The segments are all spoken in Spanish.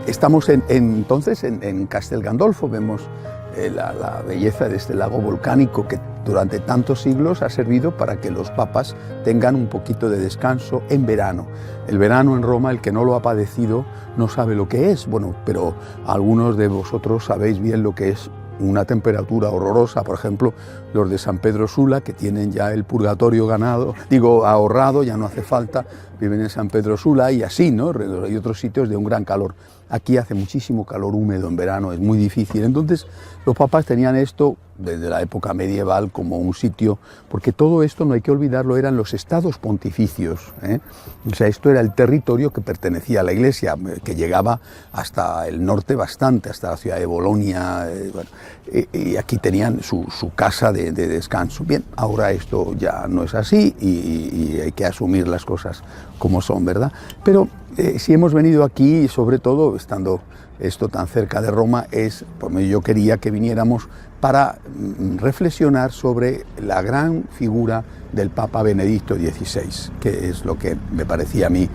Estamos entonces en Castel Gandolfo, vemos la belleza de este lago volcánico que durante tantos siglos ha servido para que los papas tengan un poquito de descanso en verano. El verano en Roma, el que no lo ha padecido no sabe lo que es, bueno, pero algunos de vosotros sabéis bien lo que es una temperatura horrorosa. Por ejemplo, los de San Pedro Sula, que tienen ya el purgatorio ahorrado, ya no hace falta, viven en San Pedro Sula y así, ¿no? Hay otros sitios de un gran calor. Aquí hace muchísimo calor húmedo en verano, es muy difícil. Entonces, los papas tenían esto desde la época medieval como un sitio, porque todo esto, no hay que olvidarlo, eran los estados pontificios, ¿eh? O sea, esto era el territorio que pertenecía a la Iglesia, que llegaba hasta el norte bastante, hasta la ciudad de Bolonia, bueno, y aquí tenían su casa de descanso. Bien, ahora esto ya no es así y hay que asumir las cosas como son, ¿verdad? Pero si hemos venido aquí, sobre todo estando esto tan cerca de Roma, yo quería que viniéramos para reflexionar sobre la gran figura del Papa Benedicto XVI, que es lo que me parecía a mí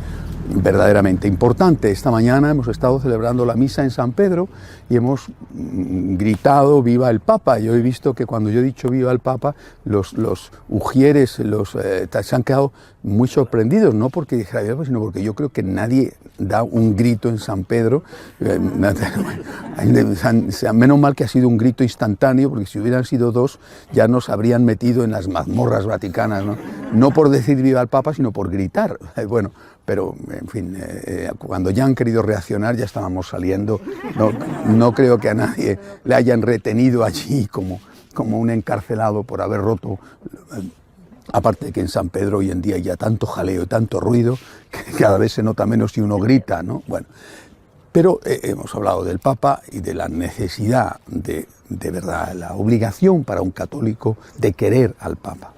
verdaderamente importante. Esta mañana hemos estado celebrando la misa en San Pedro y hemos gritado "Viva el Papa". Yo he visto que cuando yo he dicho "Viva el Papa", los ujieres se han quedado muy sorprendidos, no porque dijera "Viva", sino porque yo creo que nadie da un grito en San Pedro. Menos mal que ha sido un grito instantáneo, porque si hubieran sido dos ya nos habrían metido en las mazmorras vaticanas, no por decir "Viva el Papa", sino por gritar. Bueno, pero en fin, cuando ya han querido reaccionar ya estábamos saliendo. No creo que a nadie le hayan retenido allí como un encarcelado por haber roto. Aparte de que en San Pedro hoy en día hay ya tanto jaleo y tanto ruido que cada vez se nota menos si uno grita, ¿no? Bueno, pero hemos hablado del Papa y de la necesidad de verdad, la obligación para un católico de querer al Papa,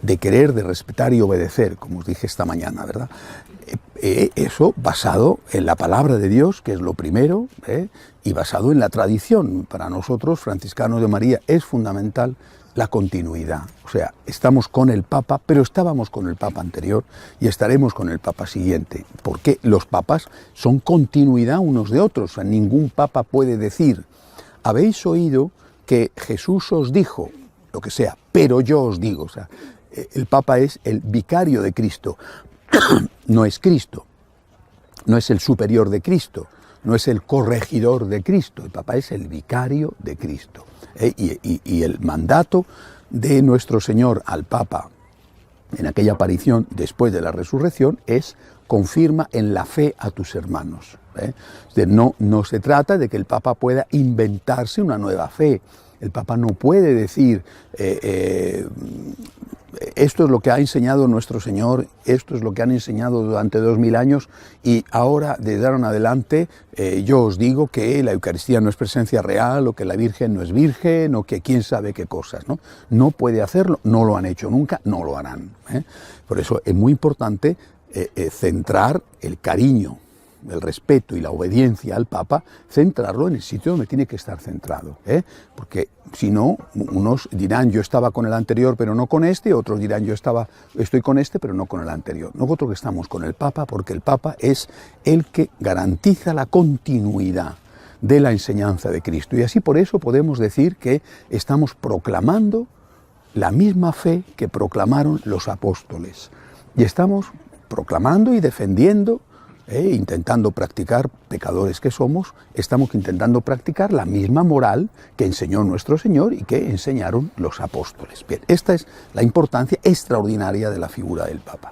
de querer, de respetar y obedecer, como os dije esta mañana, ¿verdad? Eso basado en la palabra de Dios, que es lo primero, y basado en la tradición. Para nosotros, franciscanos de María, es fundamental la continuidad. O sea, estamos con el Papa, pero estábamos con el Papa anterior y estaremos con el Papa siguiente, porque los papas son continuidad unos de otros. O sea, ningún Papa puede decir: habéis oído que Jesús os dijo, lo que sea, pero yo os digo. O sea, el Papa es el vicario de Cristo, no es Cristo, no es el superior de Cristo, no es el corregidor de Cristo. El Papa es el vicario de Cristo. Y el mandato de nuestro Señor al Papa en aquella aparición después de la resurrección es: confirma en la fe a tus hermanos. No se trata de que el Papa pueda inventarse una nueva fe. El Papa no puede decir esto es lo que ha enseñado nuestro Señor, esto es lo que han enseñado durante 2000 años y ahora, desde ahora en adelante, yo os digo que la Eucaristía no es presencia real, o que la Virgen no es virgen, o que quién sabe qué cosas, ¿no? No puede hacerlo, no lo han hecho nunca, no lo harán. Por eso es muy importante centrar el cariño, el respeto y la obediencia al Papa, centrarlo en el sitio donde tiene que estar centrado, porque si no, unos dirán yo estaba con el anterior pero no con este, otros dirán yo estoy con este pero no con el anterior. Nosotros que estamos con el Papa, porque el Papa es el que garantiza la continuidad de la enseñanza de Cristo, y así por eso podemos decir que estamos proclamando la misma fe que proclamaron los apóstoles, y estamos proclamando y defendiendo, intentando practicar, pecadores que somos, estamos intentando practicar la misma moral que enseñó nuestro Señor y que enseñaron los apóstoles. Bien, esta es la importancia extraordinaria de la figura del Papa.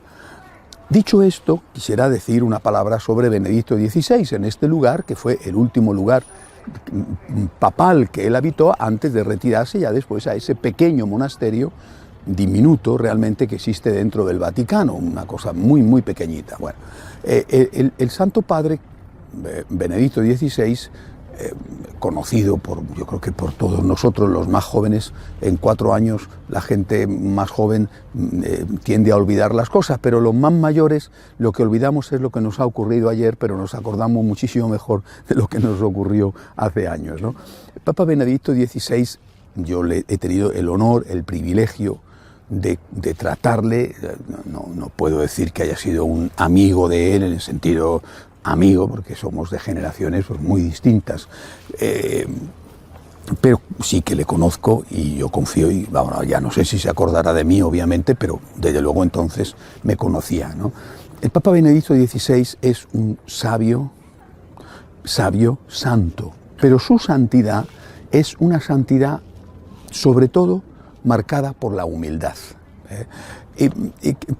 Dicho esto, quisiera decir una palabra sobre Benedicto XVI, en este lugar, que fue el último lugar papal que él habitó antes de retirarse ya después a ese pequeño monasterio diminuto realmente que existe dentro del Vaticano, una cosa muy, muy pequeñita. Bueno, el Santo Padre Benedicto XVI, conocido yo creo que por todos nosotros los más jóvenes, en 4 años la gente más joven tiende a olvidar las cosas, pero los más mayores lo que olvidamos es lo que nos ha ocurrido ayer, pero nos acordamos muchísimo mejor de lo que nos ocurrió hace años, ¿no? El Papa Benedicto XVI, yo le he tenido el honor, el privilegio de tratarle. No puedo decir que haya sido un amigo de él en el sentido amigo, porque somos de generaciones pues, muy distintas. Pero sí que le conozco y yo confío, y bueno, ya no sé si se acordará de mí, obviamente, pero desde luego entonces me conocía, ¿no? El Papa Benedicto XVI es un sabio santo, pero su santidad es una santidad sobre todo marcada por la humildad.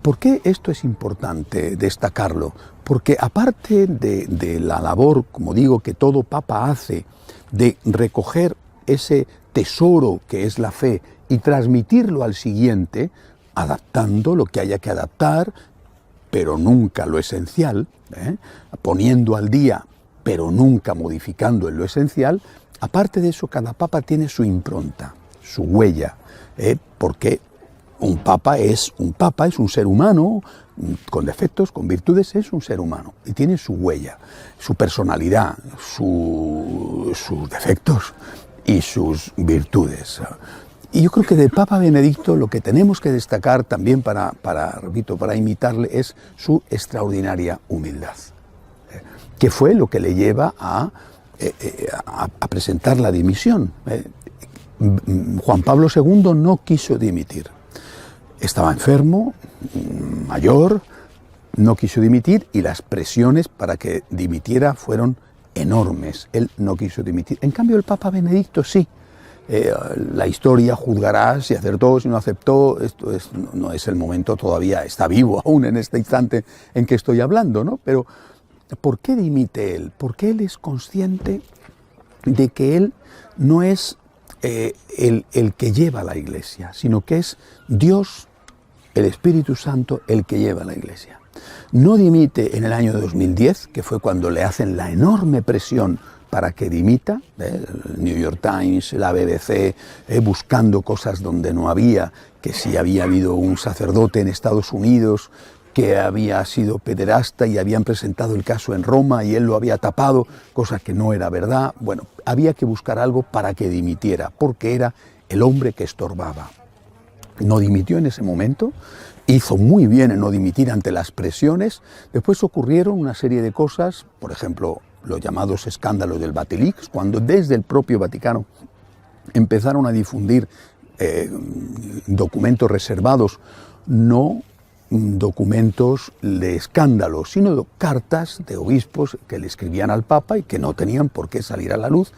¿Por qué esto es importante destacarlo? Porque aparte de la labor, como digo, que todo Papa hace, de recoger ese tesoro que es la fe y transmitirlo al siguiente, adaptando lo que haya que adaptar, pero nunca lo esencial, poniendo al día, pero nunca modificando en lo esencial. Aparte de eso, cada papa tiene su impronta, su huella, porque un papa es un ser humano, con defectos, con virtudes, es un ser humano, y tiene su huella, su personalidad, sus defectos y sus virtudes. Y yo creo que del Papa Benedicto lo que tenemos que destacar también para imitarle es su extraordinaria humildad, que fue lo que le lleva a presentar la dimisión. Juan Pablo II no quiso dimitir. Estaba enfermo, mayor, no quiso dimitir y las presiones para que dimitiera fueron enormes. Él no quiso dimitir. En cambio, el Papa Benedicto sí. La historia juzgará si acertó, si no aceptó. No es el momento, todavía está vivo aún en este instante en que estoy hablando, ¿no? Pero ¿por qué dimite él? Porque él es consciente de que él no es el que lleva la Iglesia, sino que es Dios, el Espíritu Santo, el que lleva la Iglesia. No dimite en el año 2010, que fue cuando le hacen la enorme presión para que dimita, el New York Times, la BBC, buscando cosas donde no había, que si había habido un sacerdote en Estados Unidos que había sido pederasta y habían presentado el caso en Roma y él lo había tapado, cosa que no era verdad. Bueno, había que buscar algo para que dimitiera, porque era el hombre que estorbaba. No dimitió en ese momento, hizo muy bien en no dimitir ante las presiones. Después ocurrieron una serie de cosas, por ejemplo, los llamados escándalos del Vatilix, cuando desde el propio Vaticano empezaron a difundir documentos reservados, no documentos de escándalo, sino cartas de obispos que le escribían al Papa y que no tenían por qué salir a la luz.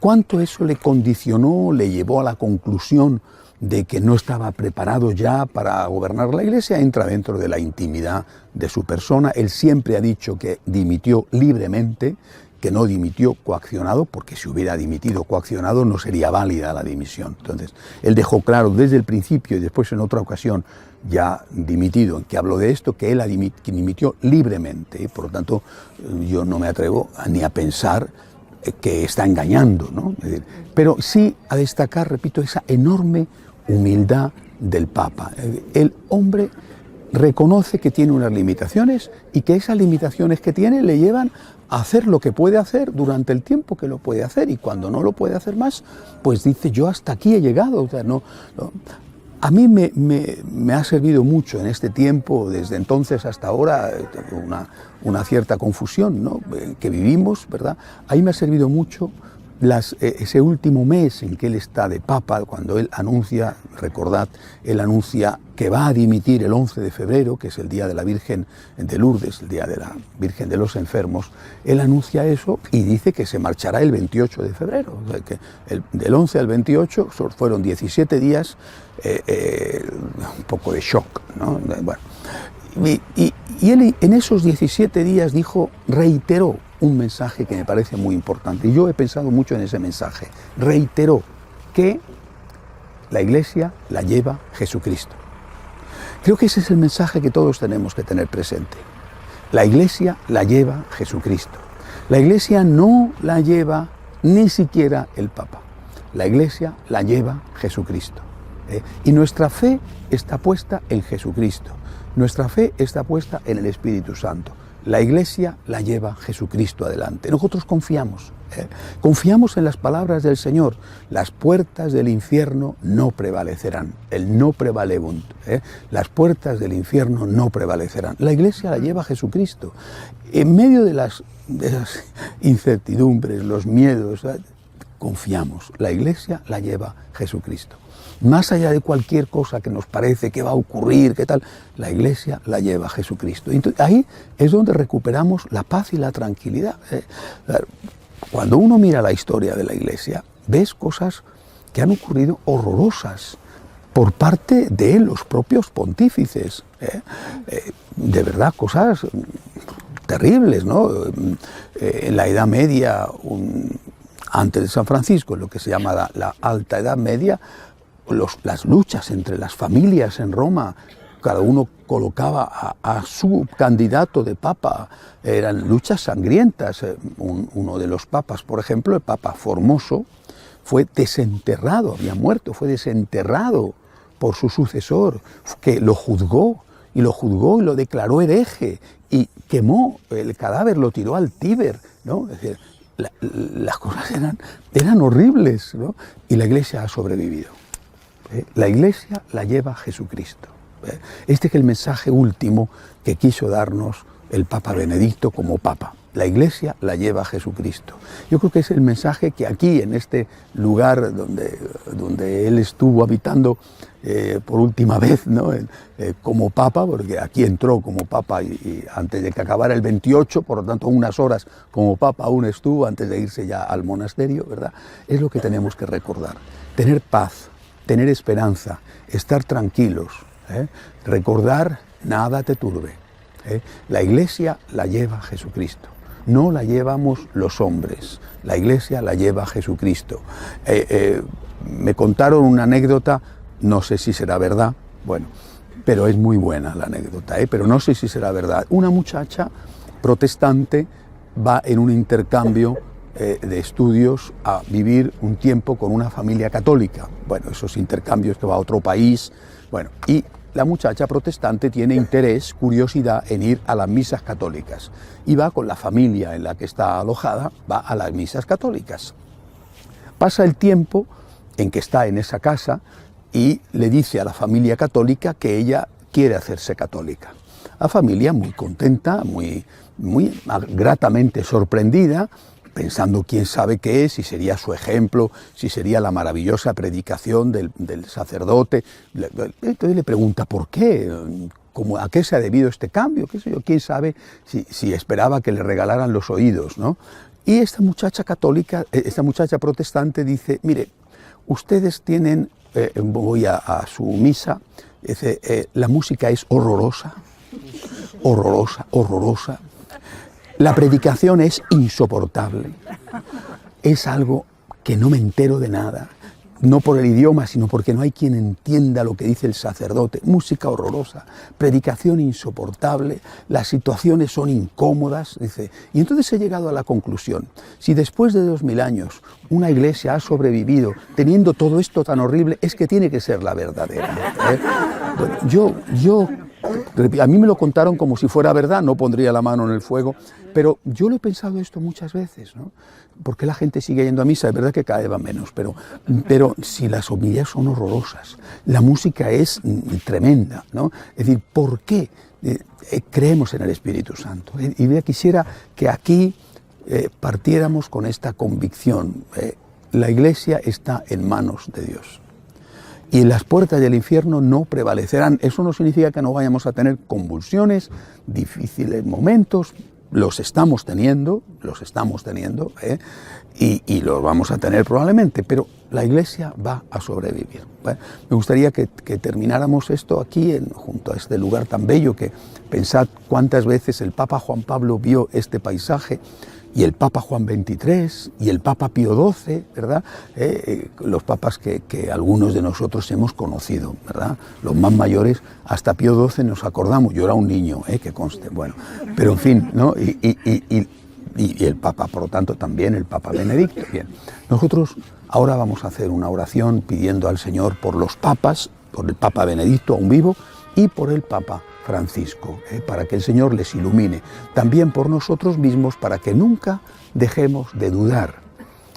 ¿Cuánto eso le condicionó, le llevó a la conclusión de que no estaba preparado ya para gobernar la Iglesia? Entra dentro de la intimidad de su persona. Él siempre ha dicho que dimitió libremente, que no dimitió coaccionado, porque si hubiera dimitido coaccionado no sería válida la dimisión. Entonces, él dejó claro desde el principio y después en otra ocasión, ya dimitido, en que habló de esto, que él dimitió libremente. Y por lo tanto, yo no me atrevo ni a pensar que está engañando, ¿no? Pero sí a destacar, repito, esa enorme humildad del Papa. El hombre reconoce que tiene unas limitaciones y que esas limitaciones que tiene le llevan a hacer lo que puede hacer durante el tiempo que lo puede hacer, y cuando no lo puede hacer más, pues dice: yo hasta aquí he llegado. O sea, no. A mí me ha servido mucho en este tiempo, desde entonces hasta ahora, una cierta confusión, ¿no?, que vivimos, ¿verdad? A mí me ha servido mucho ese último mes en que él está de Papa, cuando él anuncia, recordad, él anuncia que va a dimitir el 11 de febrero, que es el día de la Virgen de Lourdes, el día de la Virgen de los Enfermos. Él anuncia eso y dice que se marchará el 28 de febrero. O sea, que del 11 al 28 fueron 17 días, un poco de shock, ¿no? Bueno, y él en esos 17 días reiteró un mensaje que me parece muy importante, y yo he pensado mucho en ese mensaje. Reiteró que la Iglesia la lleva Jesucristo. Creo que ese es el mensaje que todos tenemos que tener presente. La Iglesia la lleva Jesucristo. La Iglesia no la lleva ni siquiera el Papa. La Iglesia la lleva Jesucristo. Y nuestra fe está puesta en Jesucristo. Nuestra fe está puesta en el Espíritu Santo. La Iglesia la lleva Jesucristo adelante. Nosotros confiamos. Confiamos en las palabras del Señor. Las puertas del infierno no prevalecerán. El no prevalebunt. Las puertas del infierno no prevalecerán. La Iglesia la lleva Jesucristo. En medio de las incertidumbres, los miedos, confiamos. La Iglesia la lleva Jesucristo. Más allá de cualquier cosa que nos parece que va a ocurrir, qué tal, la Iglesia la lleva Jesucristo. Entonces, ahí es donde recuperamos la paz y la tranquilidad. Cuando uno mira la historia de la Iglesia, ves cosas que han ocurrido horrorosas por parte de los propios pontífices. De verdad, cosas terribles, ¿no? En la Edad Media, antes de San Francisco, en lo que se llama la Alta Edad Media, las luchas entre las familias en Roma, cada uno colocaba a su candidato de papa, eran luchas sangrientas. Uno de los papas, por ejemplo, el Papa Formoso, fue desenterrado, había muerto, fue desenterrado por su sucesor, que lo juzgó y lo declaró hereje y quemó el cadáver, lo tiró al Tíber, ¿no? Es decir, las cosas eran horribles, ¿no? Y la Iglesia ha sobrevivido. La Iglesia la lleva Jesucristo. Este es el mensaje último que quiso darnos el Papa Benedicto como Papa. La Iglesia la lleva Jesucristo. Yo creo que es el mensaje que aquí, en este lugar donde él estuvo habitando por última vez, ¿no? Como Papa, porque aquí entró como Papa y antes de que acabara el 28, por lo tanto unas horas como Papa aún estuvo antes de irse ya al monasterio, ¿verdad? Es lo que tenemos que recordar. Tener paz, tener esperanza, estar tranquilos, recordar nada te turbe. La Iglesia la lleva Jesucristo. No la llevamos los hombres, la Iglesia la lleva Jesucristo. Me contaron una anécdota, no sé si será verdad, bueno, pero es muy buena la anécdota, pero no sé si será verdad. Una muchacha protestante va en un intercambio de estudios a vivir un tiempo con una familia católica. Bueno, esos intercambios que va a otro país, bueno, y la muchacha protestante tiene interés, curiosidad en ir a las misas católicas y va con la familia en la que está alojada, va a las misas católicas. Pasa el tiempo en que está en esa casa y le dice a la familia católica que ella quiere hacerse católica. La familia muy contenta, muy gratamente sorprendida, pensando quién sabe qué es, si sería su ejemplo, si sería la maravillosa predicación del sacerdote. Entonces le pregunta por qué, a qué se ha debido este cambio, qué sé yo, quién sabe si esperaba que le regalaran los oídos, ¿no? Y esta muchacha católica, esta muchacha protestante dice, mire, ustedes tienen, voy a su misa, dice, la música es horrorosa, horrorosa, horrorosa. La predicación es insoportable, es algo que no me entero de nada, no por el idioma, sino porque no hay quien entienda lo que dice el sacerdote. Música horrorosa, predicación insoportable, las situaciones son incómodas, dice. Y entonces he llegado a la conclusión, si después de 2000 años una iglesia ha sobrevivido teniendo todo esto tan horrible, es que tiene que ser la verdadera. Bueno, a mí me lo contaron como si fuera verdad, no pondría la mano en el fuego, pero yo lo he pensado esto muchas veces, ¿no? ¿Por qué la gente sigue yendo a misa? Es verdad que cada vez va menos, pero si las homilías son horrorosas, la música es tremenda, ¿no? Es decir, ¿por qué creemos en el Espíritu Santo? Y yo quisiera que aquí partiéramos con esta convicción. La Iglesia está en manos de Dios. Y las puertas del infierno no prevalecerán. Eso no significa que no vayamos a tener convulsiones, difíciles momentos, los estamos teniendo, y los vamos a tener probablemente, pero la Iglesia va a sobrevivir. Me gustaría que termináramos esto aquí, junto a este lugar tan bello, que pensad cuántas veces el Papa Juan Pablo vio este paisaje, y el Papa Juan XXIII y el Papa Pío XII, ¿verdad? Los papas que algunos de nosotros hemos conocido, ¿verdad? Los más mayores, hasta Pío XII nos acordamos, yo era un niño, que conste, bueno, pero en fin, ¿no? Y el Papa, por lo tanto, también el Papa Benedicto. Bien, nosotros ahora vamos a hacer una oración pidiendo al Señor por los papas, por el Papa Benedicto aún vivo, y por el Papa Francisco, para que el Señor les ilumine, también por nosotros mismos, para que nunca dejemos de dudar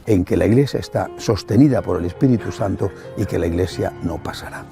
en que la Iglesia está sostenida por el Espíritu Santo y que la Iglesia no pasará.